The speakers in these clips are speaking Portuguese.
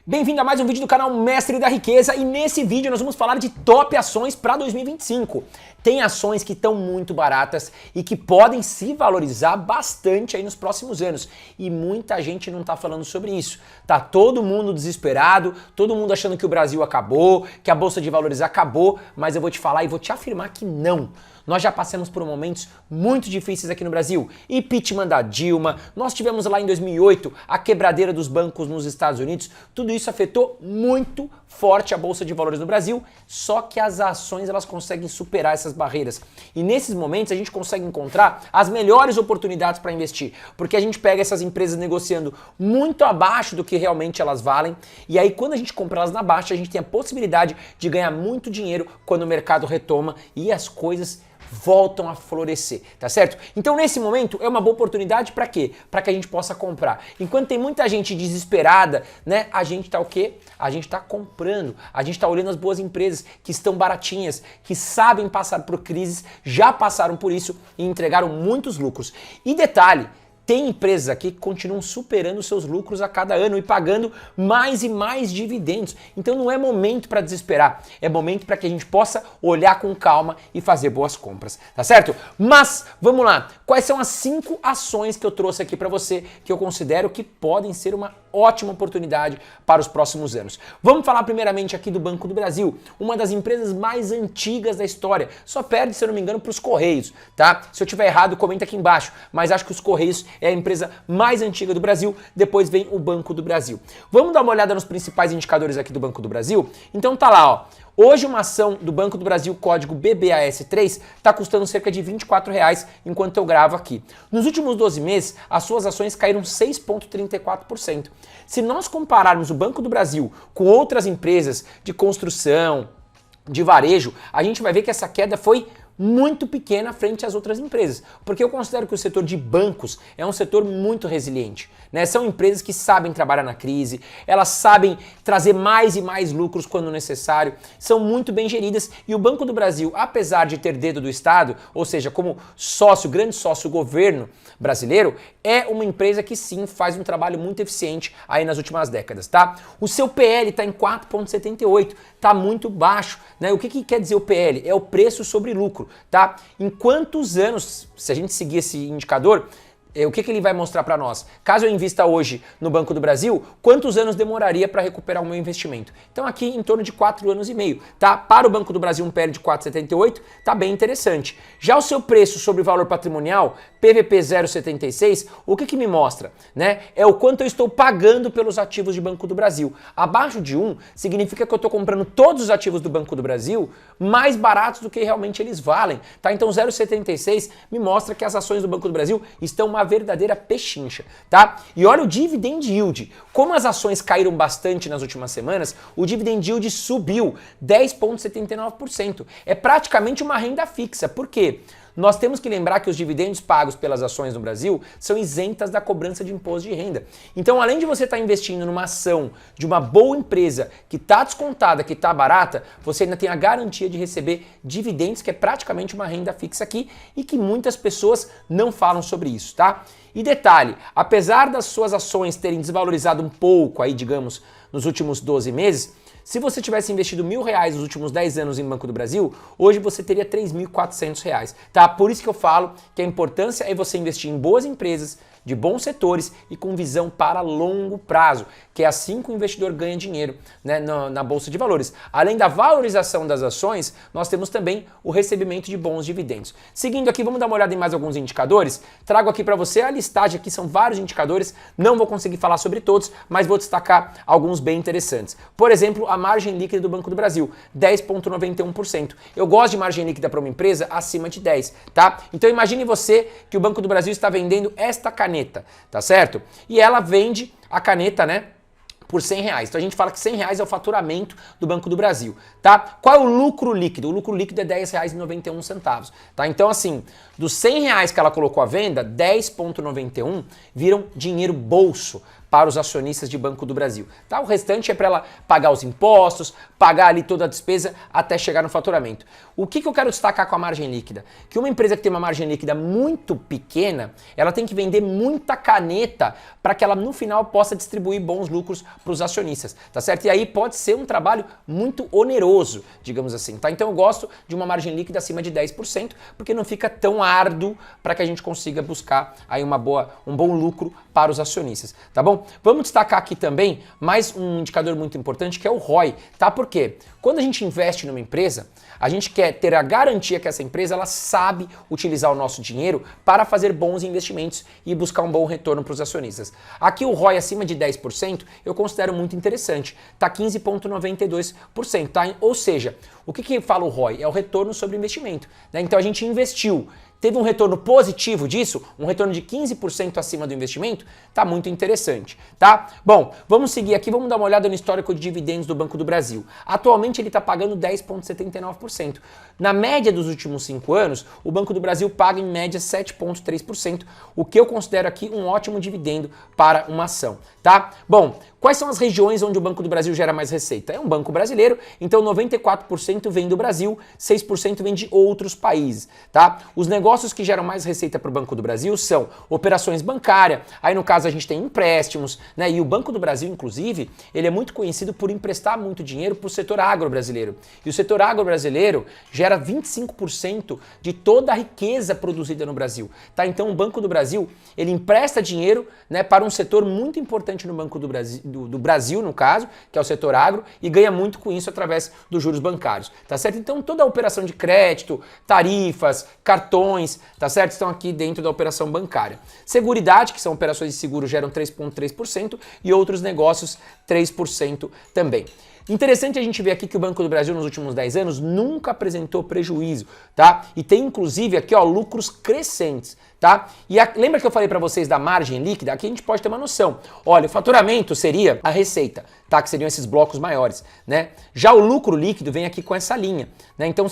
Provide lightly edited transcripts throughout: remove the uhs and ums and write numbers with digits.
Bem-vindo a mais um vídeo do canal Mestre da Riqueza e nesse vídeo nós vamos falar de top ações para 2025. Tem ações que estão muito baratas e que podem se valorizar bastante aí nos próximos anos e muita gente não tá falando sobre isso. Tá todo mundo desesperado, todo mundo achando que o Brasil acabou, que a Bolsa de Valores acabou, mas eu vou te falar e vou te afirmar que não. Nós já passamos por momentos muito difíceis aqui no Brasil. Impeachment da Dilma, nós tivemos lá em 2008 a quebradeira dos bancos nos Estados Unidos. Tudo isso afetou muito forte a Bolsa de Valores no Brasil, só que as ações elas conseguem superar essas barreiras. E nesses momentos a gente consegue encontrar as melhores oportunidades para investir, porque a gente pega essas empresas negociando muito abaixo do que realmente elas valem, e aí quando a gente compra elas na baixa, a gente tem a possibilidade de ganhar muito dinheiro quando o mercado retoma e as coisas voltam a florescer, tá certo? Então nesse momento é uma boa oportunidade para quê? Para que a gente possa comprar. Enquanto tem muita gente desesperada, né? A gente tá o quê? A gente tá comprando, a gente tá olhando as boas empresas que estão baratinhas, que sabem passar por crises, já passaram por isso e entregaram muitos lucros. E detalhe, tem empresas aqui que continuam superando seus lucros a cada ano e pagando mais e mais dividendos. Então não é momento para desesperar, é momento para que a gente possa olhar com calma e fazer boas compras, tá certo? Mas vamos lá, quais são as 5 ações que eu trouxe aqui para você que eu considero que podem ser uma ótima oportunidade para os próximos anos? Vamos falar primeiramente aqui do Banco do Brasil, uma das empresas mais antigas da história. Só perde, se eu não me engano, para os Correios, tá? Se eu tiver errado, comenta aqui embaixo, mas acho que os Correios é a empresa mais antiga do Brasil, depois vem o Banco do Brasil. Vamos dar uma olhada nos principais indicadores aqui do Banco do Brasil? Então tá lá, ó. Hoje uma ação do Banco do Brasil, código BBAS3, está custando cerca de R$24 enquanto eu gravo aqui. Nos últimos 12 meses, as suas ações caíram 6,34%. Se nós compararmos o Banco do Brasil com outras empresas de construção, de varejo, a gente vai ver que essa queda foi muito pequena frente às outras empresas, porque eu considero que o setor de bancos é um setor muito resiliente, né? São empresas que sabem trabalhar na crise, elas sabem trazer mais e mais lucros quando necessário, são muito bem geridas e o Banco do Brasil, apesar de ter dedo do Estado, ou seja, como sócio, grande sócio governo brasileiro, é uma empresa que sim faz um trabalho muito eficiente aí nas últimas décadas, tá? O seu PL está em 4,78, tá muito baixo, né? O que quer dizer o PL? É o preço sobre lucro, tá? Em quantos anos, se a gente seguir esse indicador, o que ele vai mostrar para nós? Caso eu invista hoje no Banco do Brasil, quantos anos demoraria para recuperar o meu investimento? Então aqui em torno de 4 anos e meio, tá? Para o Banco do Brasil um PL de 4,78, tá bem interessante. Já o seu preço sobre valor patrimonial, PVP 0,76, o que me mostra? Né? É o quanto eu estou pagando pelos ativos de Banco do Brasil. Abaixo de 1 significa que eu estou comprando todos os ativos do Banco do Brasil mais baratos do que realmente eles valem, tá? Então 0,76 me mostra que as ações do Banco do Brasil estão uma verdadeira pechincha, tá? E olha o dividend yield. Como as ações caíram bastante nas últimas semanas, o dividend yield subiu 10,79%. É praticamente uma renda fixa. Por quê? Nós temos que lembrar que os dividendos pagos pelas ações no Brasil são isentas da cobrança de imposto de renda. Então, além de você estar investindo numa ação de uma boa empresa que está descontada, que está barata, você ainda tem a garantia de receber dividendos, que é praticamente uma renda fixa aqui e que muitas pessoas não falam sobre isso, tá? E detalhe, apesar das suas ações terem desvalorizado um pouco aí, digamos, nos últimos 12 meses, se você tivesse investido R$1.000 nos últimos 10 anos em Banco do Brasil, hoje você teria R$3.400, tá? Por isso que eu falo que a importância é você investir em boas empresas, de bons setores e com visão para longo prazo, que é assim que o investidor ganha dinheiro, né, na Bolsa de Valores. Além da valorização das ações, nós temos também o recebimento de bons dividendos. Seguindo aqui, vamos dar uma olhada em mais alguns indicadores. Trago aqui para você a listagem, aqui são vários indicadores, não vou conseguir falar sobre todos, mas vou destacar alguns bem interessantes. Por exemplo, a margem líquida do Banco do Brasil, 10,91%. Eu gosto de margem líquida para uma empresa acima de 10, tá? Então imagine você que o Banco do Brasil está vendendo esta caneta, tá certo? E ela vende a caneta, né, por R$100. Então a gente fala que R$100 é o faturamento do Banco do Brasil, tá? Qual é o lucro líquido? O lucro líquido é R$10,91, tá? Então assim, dos R$100 que ela colocou à venda, 10,91 viram dinheiro bolso para os acionistas de Banco do Brasil. Tá? O restante é para ela pagar os impostos, pagar ali toda a despesa até chegar no faturamento. O que eu quero destacar com a margem líquida? Que uma empresa que tem uma margem líquida muito pequena, ela tem que vender muita caneta para que ela no final possa distribuir bons lucros para os acionistas, tá certo? E aí pode ser um trabalho muito oneroso, digamos assim, tá? Então eu gosto de uma margem líquida acima de 10%, porque não fica tão árduo para que a gente consiga buscar aí um bom lucro para os acionistas, tá bom? Vamos destacar aqui também mais um indicador muito importante que é o ROI, tá? Por quê? Quando a gente investe numa empresa, a gente quer ter a garantia que essa empresa ela sabe utilizar o nosso dinheiro para fazer bons investimentos e buscar um bom retorno para os acionistas. Aqui o ROI acima de 10% eu considero muito interessante, tá 15,92%, tá? Ou seja, o que fala o ROI? É o retorno sobre investimento, né? Então a gente investiu, teve um retorno positivo disso, um retorno de 15% acima do investimento, tá muito interessante, tá? Bom, vamos seguir aqui, vamos dar uma olhada no histórico de dividendos do Banco do Brasil. Atualmente ele está pagando 10,79%. Na média dos últimos 5 anos, o Banco do Brasil paga em média 7,3%, o que eu considero aqui um ótimo dividendo para uma ação, tá? Bom, quais são as regiões onde o Banco do Brasil gera mais receita? É um banco brasileiro, então 94% vem do Brasil, 6% vem de outros países, tá? Os negócios que geram mais receita para o Banco do Brasil são operações bancárias, aí no caso a gente tem empréstimos, né? E o Banco do Brasil, inclusive, ele é muito conhecido por emprestar muito dinheiro para o setor agro brasileiro. E o setor agro brasileiro gera 25% de toda a riqueza produzida no Brasil, tá? Então o Banco do Brasil, ele empresta dinheiro, né, para um setor muito importante no Banco do Brasil, do Brasil, no caso, que é o setor agro, e ganha muito com isso através dos juros bancários, tá certo? Então toda a operação de crédito, tarifas, cartões, tá certo? Estão aqui dentro da operação bancária. Seguridade, que são operações de seguro, geram 3,3% e outros negócios 3% também. Interessante a gente ver aqui que o Banco do Brasil nos últimos 10 anos nunca apresentou prejuízo, tá? E tem inclusive aqui, ó, lucros crescentes, tá? E lembra que eu falei para vocês da margem líquida? Aqui a gente pode ter uma noção. Olha, o faturamento seria a receita, tá? Que seriam esses blocos maiores, né? Já o lucro líquido vem aqui com essa linha, né? Então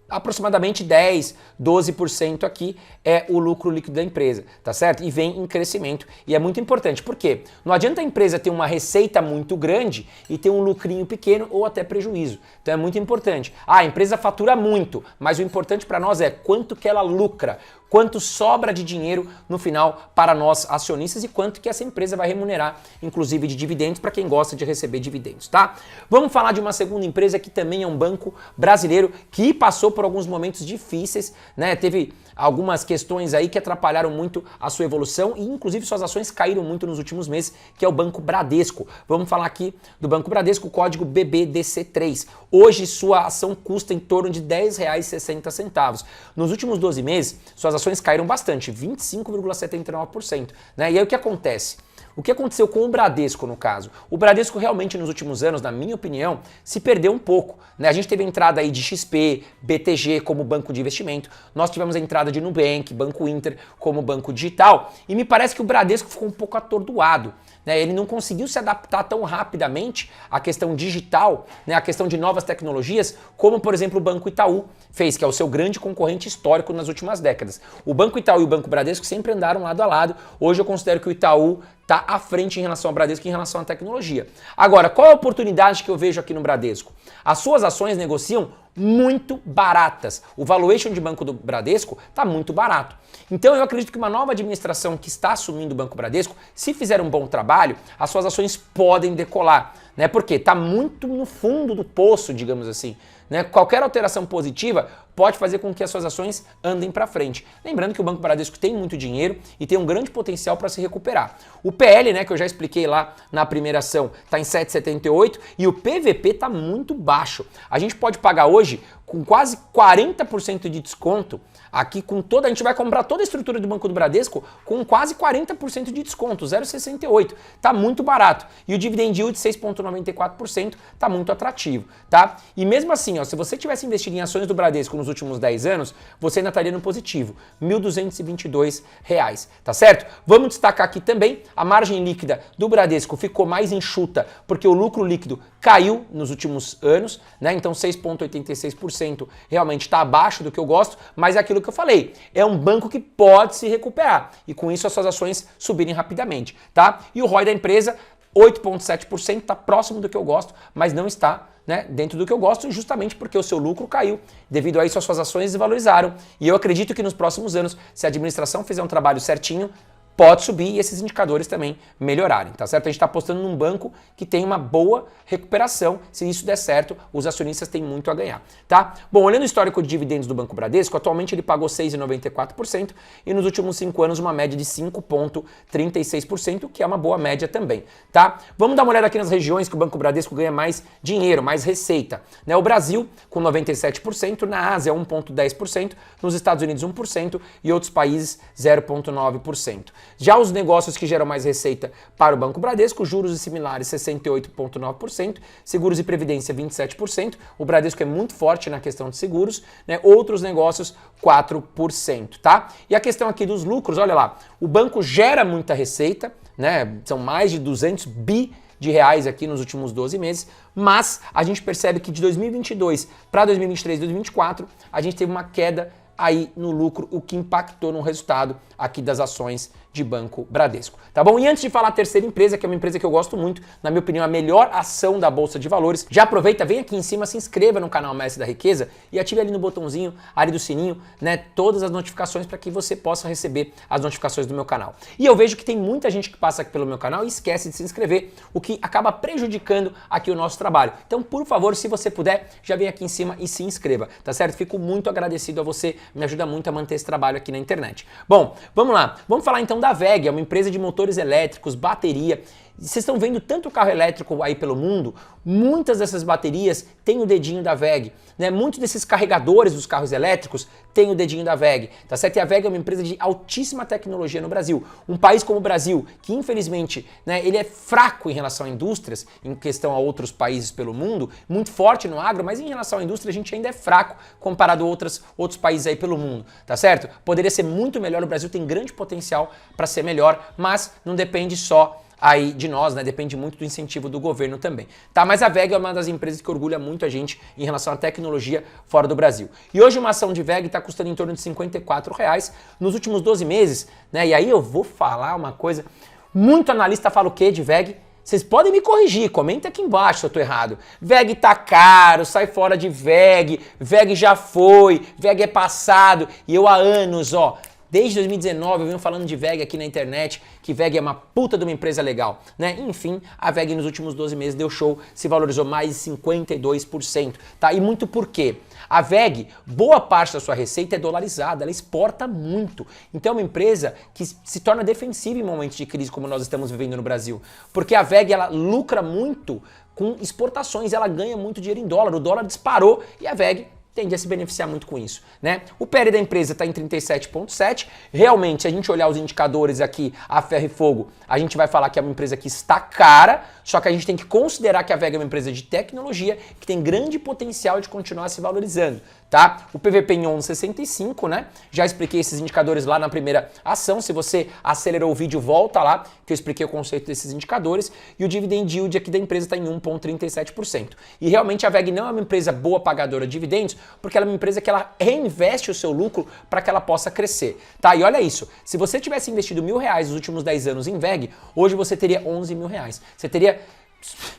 aproximadamente 10, 12% aqui é o lucro líquido da empresa, tá certo? E vem em crescimento e é muito importante, por quê? Não adianta a empresa ter uma receita muito grande e ter um lucrinho pequeno ou até prejuízo, então é muito importante. A empresa fatura muito, mas o importante para nós é quanto que ela lucra, quanto sobra de dinheiro no final para nós acionistas e quanto que essa empresa vai remunerar, inclusive de dividendos, para quem gosta de receber dividendos, tá? Vamos falar de uma segunda empresa que também é um banco brasileiro que passou por alguns momentos difíceis, né? Teve algumas questões aí que atrapalharam muito a sua evolução e inclusive suas ações caíram muito nos últimos meses, que é o Banco Bradesco. Vamos falar aqui do Banco Bradesco, código BBDC3. Hoje sua ação custa em torno de R$ 10,60. Nos últimos 12 meses, suas ações caíram bastante, 25,79%, né? E aí o que acontece? O que aconteceu com o Bradesco, no caso? O Bradesco realmente nos últimos anos, na minha opinião, se perdeu um pouco, né? A gente teve a entrada aí de XP, BTG como banco de investimento, nós tivemos a entrada de Nubank, Banco Inter como banco digital, e me parece que o Bradesco ficou um pouco atordoado, né? Ele não conseguiu se adaptar tão rapidamente à questão digital, né? À questão de novas tecnologias, como por exemplo o Banco Itaú fez, que é o seu grande concorrente histórico nas últimas décadas. O Banco Itaú e o Banco Bradesco sempre andaram lado a lado. Hoje eu considero que o Itaú está à frente em relação ao Bradesco em relação à tecnologia. Agora, qual é a oportunidade que eu vejo aqui no Bradesco? As suas ações negociam muito baratas. O valuation de Banco do Bradesco está muito barato. Então eu acredito que uma nova administração que está assumindo o Banco Bradesco, se fizer um bom trabalho, as suas ações podem decolar, né? Porque está muito no fundo do poço, digamos assim, né? Qualquer alteração positiva pode fazer com que as suas ações andem para frente. Lembrando que o Banco Bradesco tem muito dinheiro e tem um grande potencial para se recuperar. O PL, né, que eu já expliquei lá na primeira ação, está em 7,78 e o PVP está muito baixo. A gente pode pagar hoje com quase 40% de desconto, aqui com toda, a gente vai comprar toda a estrutura do Banco do Bradesco com quase 40% de desconto, 0,68. Tá muito barato. E o dividend yield de 6,94% tá muito atrativo, tá? E mesmo assim, assim, ó, se você tivesse investido em ações do Bradesco nos últimos 10 anos, você ainda estaria no positivo, R$ 1.222, tá certo? Vamos destacar aqui também, a margem líquida do Bradesco ficou mais enxuta, porque o lucro líquido caiu nos últimos anos, né? Então 6,86% realmente está abaixo do que eu gosto, mas é aquilo que eu falei, é um banco que pode se recuperar, e com isso as suas ações subirem rapidamente, tá? E o ROI da empresa, 8,7%, está próximo do que eu gosto, mas não está, né, dentro do que eu gosto, justamente porque o seu lucro caiu. Devido a isso, as suas ações desvalorizaram. E eu acredito que nos próximos anos, se a administração fizer um trabalho certinho, pode subir e esses indicadores também melhorarem, tá certo? A gente está apostando num banco que tem uma boa recuperação. Se isso der certo, os acionistas têm muito a ganhar, tá? Bom, olhando o histórico de dividendos do Banco Bradesco, atualmente ele pagou 6,94% e nos últimos 5 anos uma média de 5,36%, que é uma boa média também, tá? Vamos dar uma olhada aqui nas regiões que o Banco Bradesco ganha mais dinheiro, mais receita, né? O Brasil com 97%, na Ásia 1,10%, nos Estados Unidos 1% e outros países 0,9%. Já os negócios que geram mais receita para o Banco Bradesco, juros e similares 68,9%, seguros e previdência 27%, o Bradesco é muito forte na questão de seguros, né? Outros negócios 4%, tá? E a questão aqui dos lucros, olha lá, o banco gera muita receita, né? São mais de 200 bi de reais aqui nos últimos 12 meses, mas a gente percebe que de 2022 para 2023 e 2024, a gente teve uma queda aí no lucro, o que impactou no resultado aqui das ações de Banco Bradesco, tá bom? E antes de falar a terceira empresa, que é uma empresa que eu gosto muito, na minha opinião, a melhor ação da Bolsa de Valores, já aproveita, vem aqui em cima, se inscreva no canal Mestre da Riqueza e ative ali no botãozinho, ali do sininho, né, todas as notificações para que você possa receber as notificações do meu canal. E eu vejo que tem muita gente que passa aqui pelo meu canal e esquece de se inscrever, o que acaba prejudicando aqui o nosso trabalho. Então, por favor, se você puder, já vem aqui em cima e se inscreva, tá certo? Fico muito agradecido a você, me ajuda muito a manter esse trabalho aqui na internet. Bom, vamos lá. Vamos falar então da WEG, é uma empresa de motores elétricos, bateria. Vocês estão vendo tanto carro elétrico aí pelo mundo, muitas dessas baterias têm o dedinho da WEG, né? Muitos desses carregadores dos carros elétricos têm o dedinho da WEG, tá certo? E a WEG é uma empresa de altíssima tecnologia no Brasil. Um país como o Brasil, que infelizmente, né, ele é fraco em relação a indústrias, em questão a outros países pelo mundo, muito forte no agro, mas em relação à indústria a gente ainda é fraco comparado a outros países aí pelo mundo, tá certo? Poderia ser muito melhor, o Brasil tem grande potencial para ser melhor, mas não depende só aí de nós, né? Depende muito do incentivo do governo também, tá? Mas a WEG é uma das empresas que orgulha muito a gente em relação à tecnologia fora do Brasil. E hoje uma ação de WEG está custando em torno de R$54 nos últimos 12 meses, né? E aí eu vou falar uma coisa, muito analista fala o quê de WEG? Vocês podem me corrigir, comenta aqui embaixo se eu tô errado. WEG tá caro, sai fora de WEG, WEG já foi, WEG é passado, e eu há anos, ó, desde 2019 eu venho falando de WEG aqui na internet, que WEG é uma puta de uma empresa legal, né? Enfim, a WEG nos últimos 12 meses deu show, se valorizou mais de 52%, tá? E muito por quê? A WEG, boa parte da sua receita é dolarizada, ela exporta muito. Então é uma empresa que se torna defensiva em momentos de crise como nós estamos vivendo no Brasil, porque a WEG ela lucra muito com exportações, ela ganha muito dinheiro em dólar, o dólar disparou e a WEG tende a se beneficiar muito com isso, né? O PL da empresa está em 37,7. Realmente, se a gente olhar os indicadores aqui, a ferro e fogo, a gente vai falar que é uma empresa que está cara, só que a gente tem que considerar que a WEG é uma empresa de tecnologia que tem grande potencial de continuar se valorizando, tá? O PVP em 11,65, né? Já expliquei esses indicadores lá na primeira ação. Se você acelerou o vídeo, volta lá, que eu expliquei o conceito desses indicadores. E o dividend yield aqui da empresa está em 1,37%. E realmente a WEG não é uma empresa boa pagadora de dividendos, porque ela é uma empresa que ela reinveste o seu lucro para que ela possa crescer, tá? E olha isso, se você tivesse investido R$1.000 nos últimos 10 anos em WEG, hoje você teria R$11.000. Você teria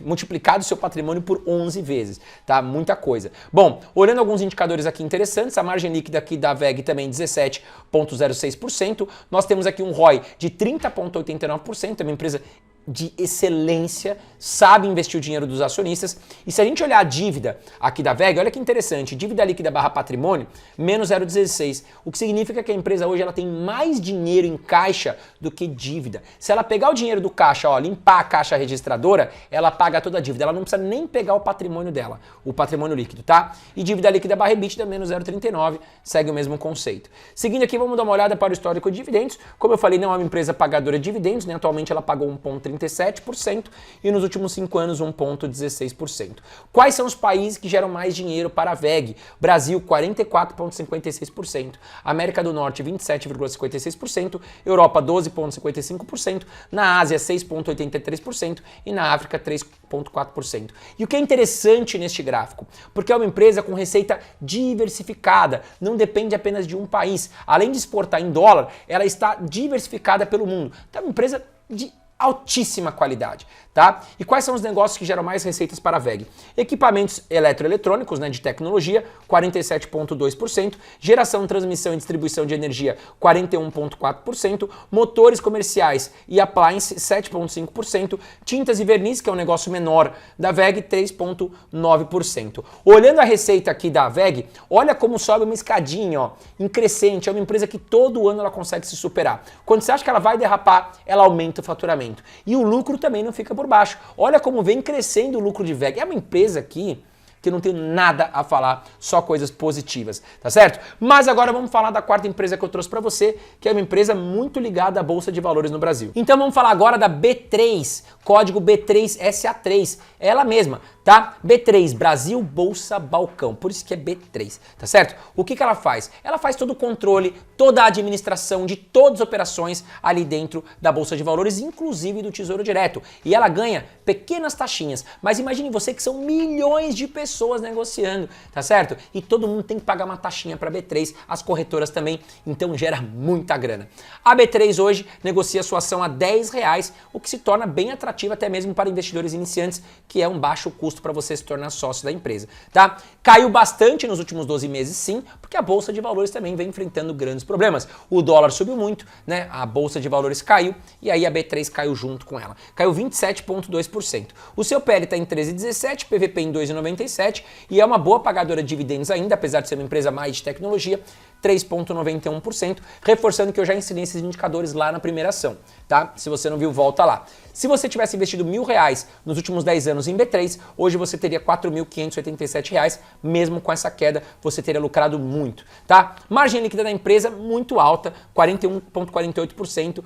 multiplicado seu patrimônio por 11 vezes, tá? Muita coisa. Bom, olhando alguns indicadores aqui interessantes, a margem líquida aqui da WEG também 17,06%. Nós temos aqui um ROI de 30,89%, é uma empresa de excelência, sabe investir o dinheiro dos acionistas. E se a gente olhar a dívida aqui da WEG, olha que interessante, dívida líquida barra patrimônio, menos 0,16, o que significa que a empresa hoje ela tem mais dinheiro em caixa do que dívida. Se ela pegar o dinheiro do caixa, ó, limpar a caixa registradora, ela paga toda a dívida, ela não precisa nem pegar o patrimônio dela, o patrimônio líquido, tá? E dívida líquida barra EBITDA, menos 0,39, segue o mesmo conceito. Seguindo aqui, vamos dar uma olhada para o histórico de dividendos. Como eu falei, não é uma empresa pagadora de dividendos, né? Atualmente ela pagou 1,30 1,37% e nos últimos 5 anos 1,16%. Quais são os países que geram mais dinheiro para a VEG? Brasil, 44,56%, América do Norte, 27,56%, Europa, 12,55%, na Ásia, 6,83% e na África, 3,4%. E o que é interessante neste gráfico? Porque é uma empresa com receita diversificada, não depende apenas de um país. Além de exportar em dólar, ela está diversificada pelo mundo. Então é uma empresa de altíssima qualidade, tá? E quais são os negócios que geram mais receitas para a VEG? Equipamentos eletroeletrônicos, né, de tecnologia, 47,2%, geração, transmissão e distribuição de energia, 41,4%, motores comerciais e appliance, 7,5%, tintas e verniz, que é um negócio menor da VEG, 3,9%. Olhando a receita aqui da VEG, olha como sobe uma escadinha, ó, em crescente, é uma empresa que todo ano ela consegue se superar. Quando você acha que ela vai derrapar, ela aumenta o faturamento. E o lucro também não fica por baixo. Olha como vem crescendo o lucro de VEG. É uma empresa aqui que eu não tenho nada a falar, só coisas positivas, tá certo? Mas agora vamos falar da quarta empresa que eu trouxe para você, que é uma empresa muito ligada à Bolsa de Valores no Brasil. Então vamos falar agora da B3, código B3SA3, é ela mesma, tá? B3, Brasil Bolsa Balcão, por isso que é B3, tá certo? O que ela faz? Ela faz todo o controle, toda a administração de todas as operações ali dentro da Bolsa de Valores, inclusive do Tesouro Direto. E ela ganha pequenas taxinhas, mas imagine você que são milhões de pessoas negociando, tá certo? E todo mundo tem que pagar uma taxinha para a B3, as corretoras também, então gera muita grana. A B3 hoje negocia sua ação a R$10, o que se torna bem atrativo até mesmo para investidores iniciantes, que é um baixo custo para você se tornar sócio da empresa, tá? Caiu bastante nos últimos 12 meses, sim, porque a Bolsa de Valores também vem enfrentando grandes problemas. O dólar subiu muito, né? A Bolsa de Valores caiu e aí a B3 caiu junto com ela. Caiu 27,2%. O seu PL está em 13,17, PVP em 2,97 e é uma boa pagadora de dividendos ainda, apesar de ser uma empresa mais de tecnologia, 3,91%, reforçando que eu já ensinei esses indicadores lá na primeira ação, tá? Se você não viu, volta lá. Se você tivesse investido R$1.000 nos últimos 10 anos em B3, hoje você teria R$4.587, mesmo com essa queda, você teria lucrado muito, tá? Margem líquida da empresa muito alta, 41,48%,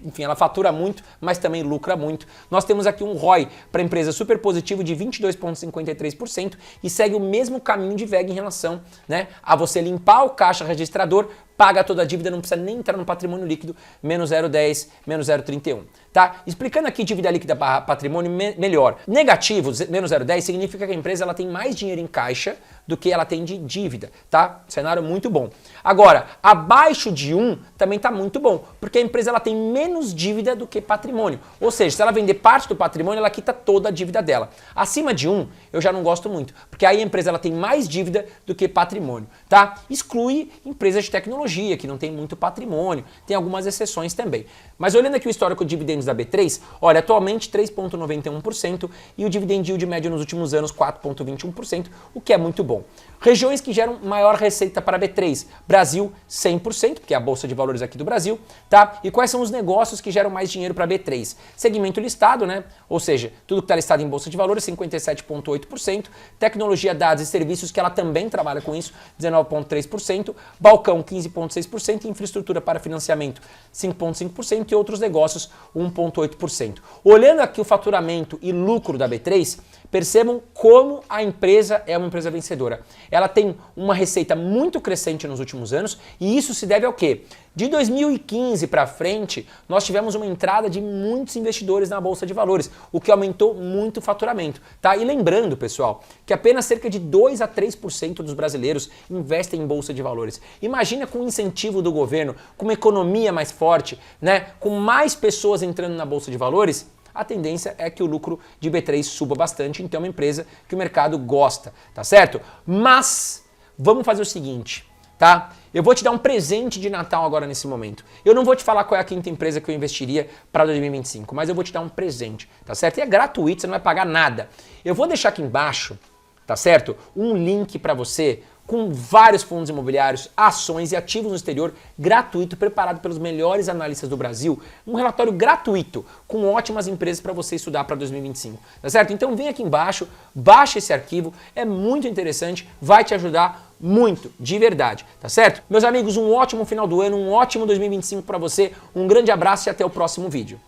enfim, ela fatura muito, mas também lucra muito. Nós temos aqui um ROI para a empresa super positivo de 22,53% e segue o mesmo caminho de VEG em relação, né, a você limpar o caixa registrador, paga toda a dívida, não precisa nem entrar no patrimônio líquido, menos 0,10, menos 0,31, tá? Explicando aqui dívida líquida barra patrimônio melhor. Negativo, menos 0,10, significa que a empresa ela tem mais dinheiro em caixa do que ela tem de dívida, tá? Cenário muito bom. Agora, abaixo de 1 também tá muito bom, porque a empresa ela tem menos dívida do que patrimônio. Ou seja, se ela vender parte do patrimônio, ela quita toda a dívida dela. Acima de 1, eu já não gosto muito, porque aí a empresa ela tem mais dívida do que patrimônio, tá? Exclui empresas de tecnologia, que não tem muito patrimônio, tem algumas exceções também. Mas olhando aqui o histórico de dividendos da B3, olha, atualmente 3,91% e o dividend yield médio nos últimos anos 4,21%, o que é muito bom. Regiões que geram maior receita para a B3, Brasil 100%, que é a Bolsa de Valores aqui do Brasil, tá? E quais são os negócios que geram mais dinheiro para a B3? Segmento listado, né? Ou seja, tudo que está listado em Bolsa de Valores, 57,8%, tecnologia, dados e serviços, que ela também trabalha com isso, 19,3%, balcão 15,6%, infraestrutura para financiamento 5,5% e outros negócios 1,8%. Olhando aqui o faturamento e lucro da B3, percebam como a empresa é uma empresa vencedora. Ela tem uma receita muito crescente nos últimos anos e isso se deve ao quê? De 2015 para frente, nós tivemos uma entrada de muitos investidores na Bolsa de Valores, o que aumentou muito o faturamento, tá? E lembrando, pessoal, que apenas cerca de 2 a 3% dos brasileiros investem em Bolsa de Valores. Imagina com o incentivo do governo, com uma economia mais forte, né? Com mais pessoas entrando na Bolsa de Valores, a tendência é que o lucro de B3 suba bastante, então é uma empresa que o mercado gosta, tá certo? Mas vamos fazer o seguinte, tá? Eu vou te dar um presente de Natal agora nesse momento. Eu não vou te falar qual é a quinta empresa que eu investiria para 2025, mas eu vou te dar um presente, tá certo? E é gratuito, você não vai pagar nada. Eu vou deixar aqui embaixo, tá certo? Um link para você com vários fundos imobiliários, ações e ativos no exterior, gratuito, preparado pelos melhores analistas do Brasil, um relatório gratuito, com ótimas empresas para você estudar para 2025, tá certo? Então vem aqui embaixo, baixa esse arquivo, é muito interessante, vai te ajudar muito, de verdade, tá certo? Meus amigos, um ótimo final do ano, um ótimo 2025 para você, um grande abraço e até o próximo vídeo.